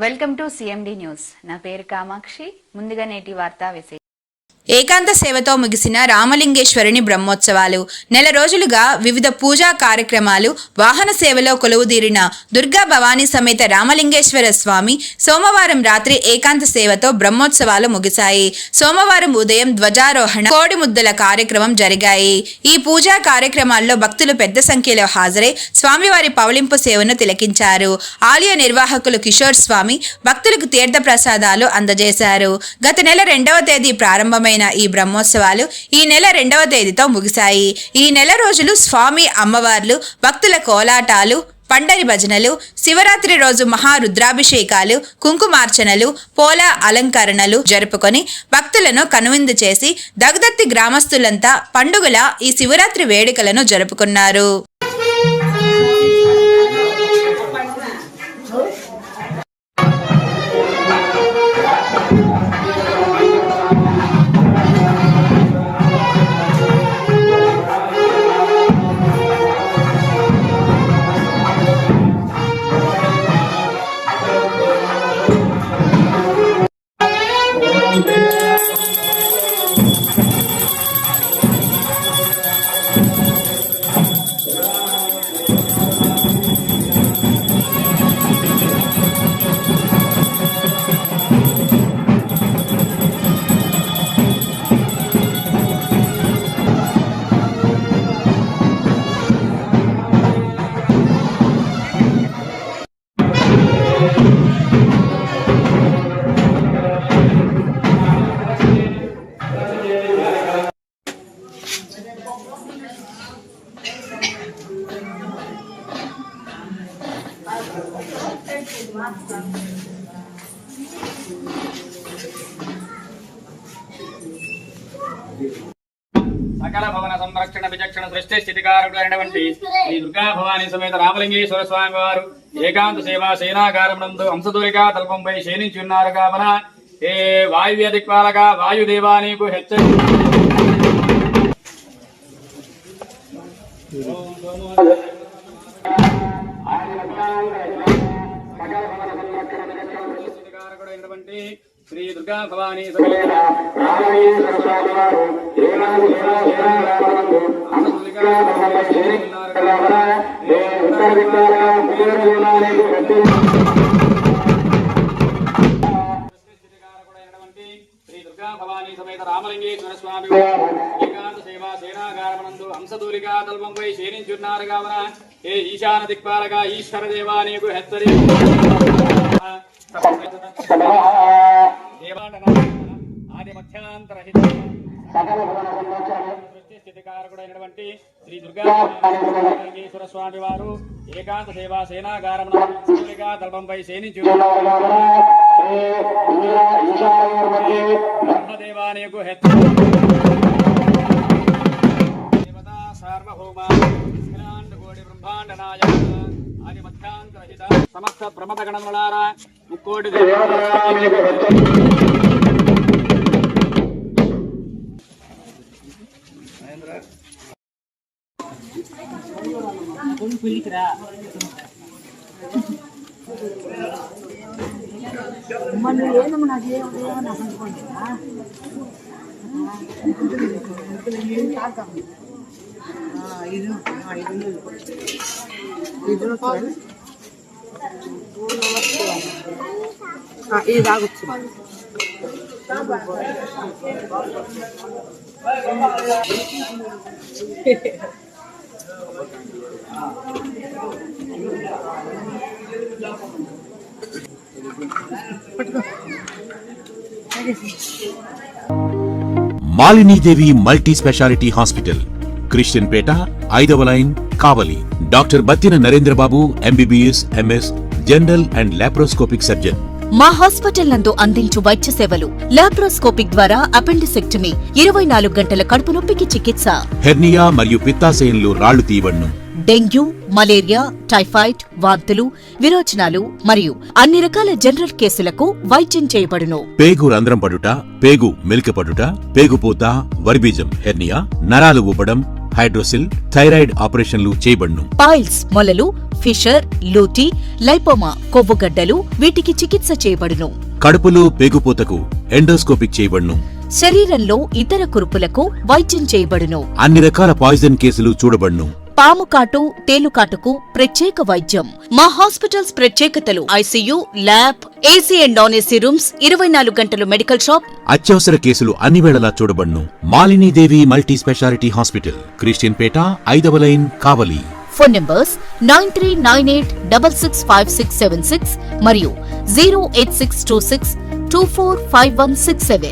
Welcome to CMD news. నా పేరు కామాక్షి. ముందుగా నేటి వార్తా విశేషం. ఏకాంత సేవతో ముగిసిన రామలింగేశ్వరుని బ్రహ్మోత్సవాలు. నెల రోజులుగా వివిధ పూజా కార్యక్రమాలు, వాహన సేవలో కొలువుదీరిన దుర్గా భవానీ సమేత రామలింగేశ్వర స్వామి సోమవారం రాత్రి ఏకాంత సేవతో బ్రహ్మోత్సవాలు ముగిశాయి. సోమవారం ఉదయం ధ్వజారోహణ, కోడిముద్దల కార్యక్రమం జరిగాయి. ఈ పూజా కార్యక్రమాల్లో భక్తులు పెద్ద సంఖ్యలో హాజరై స్వామివారి పవళింపు సేవను తిలకించారు. ఆలయ నిర్వాహకులు కిషోర్ స్వామి భక్తులకు తీర్థ ప్రసాదాలు అందజేశారు. గత నెల 2వ తేదీ ప్రారంభమైన ఈ బ్రహ్మోత్సవాలు ఈ నెల 2వ తేదీతో ముగిశాయి. ఈ నెల రోజులు స్వామి అమ్మవార్లు, భక్తుల కోలాటాలు, పండరి భజనలు, శివరాత్రి రోజు మహారుద్రాభిషేకాలు, కుంకుమార్చనలు, పోల అలంకరణలు జరుపుకొని భక్తులను కనువిందు చేసి దగదత్తి గ్రామస్తులంతా పండుగల ఈ శివరాత్రి వేడుకలను జరుపుకున్నారు. సకల భవన సంరక్షణ విచక్షణ సృష్టి స్థితికారకులైనటువంటి శ్రీ దుర్గా భవానీ సమేత రామలింగేశ్వర స్వామి వారు ఏకాంత సేవా సేనాగారమునందు హంసదూరిగా తల్పంపై శయనించున్నారు కావున ఏ వాయువ్య దిక్పాలక వాయుదేవా నీకు శ్రీ దుర్గా భవానీ సమేత రామలింగేశ్వర స్వామి వారు శ్రీ దుర్గా భవానీ సమేత రామలింగేశ్వర స్వామి వారు ఏకాంత సేవా సేనాగారమునందు హంసదూరిగా తల్పంపై శయనించున్నారు కావున ఏ ఈశాన దిక్పాలక ఈశ్వర దేవా నీకు హెచ్చరి ఆది మధ్యాంతరహిత స్థితికారకుడైనటువంటి శ్రీ దుర్గాలింగేశ్వర స్వామి వారు ఏకాంత సేవా సేనాగారముగా తల్పంపై శయనించు బ్రహ్మదేవానికి దేవతా సార్వభౌమ కోటి బ్రహ్మాండ నాయక ఆది మధ్యాంతరహిత సమస్త ప్రమద గణములారా ముక్కోటి ఇది తాగొచ్చు. Malinidevi multi speciality hospital, Christian Peta, 5వ line, Kavali. Doctor Battina Narendrababu, MBBS, MS, general and laparoscopic surgeon. మా హాస్పిటల్ నందు అందించు వైద్య సేవలు: లాప్రోస్కోపిక్ ద్వారా అపెండిసెక్టమీ, 24 గంటల కడుపు నొప్పికి చికిత్స, హెర్నియా మరియు పిత్తాశయంలో రాళ్లు తీయబడును, డెంగ్యూ, మలేరియా, టైఫాయిడ్, వాంతులు, విరోచనాలు మరియు అన్ని రకాల జనరల్ కేసులకు వైద్యం చేయబడును. పేగు రంధ్రం పడుట, పేగు మెలికపడుట, పేగుపూత, వర్బీజం, హెర్నియా, నరాలు ఉబ్బడం, హైడ్రోసిల్, థైరాయిడ్ ఆపరేషన్లు చేయబడును. పైల్స్, మొలలు, ఫిషర్, లూటీ, లైపోమా, కొవ్వుగడ్డలు వీటికి చికిత్స చేయబడును. కడుపులో పేగుపోతకు ఎండోస్కోపిక్ చేయబడును. శరీరంలో ఇతర కురుపులకు వైద్యం చేయబడును. అన్ని రకాల పాయిజన్ కేసులు చూడబడును. పాము కాటు, తేలుకాటుకు ప్రత్యేక వైద్యం. మా హాస్పిటల్స్ ప్రత్యేకతలు: ICU, lab, AC and non AC rooms, 24 గంటలు మెడికల్ షాప్. అత్యవసర కేసులు అన్ని వేళలా చూడబడును. Malinidevi multi speciality hospital, Christian Peta, 5వ లైన్, కావలి. ఫోన్ నంబర్స్ 9398665676 మరియు 08626245167.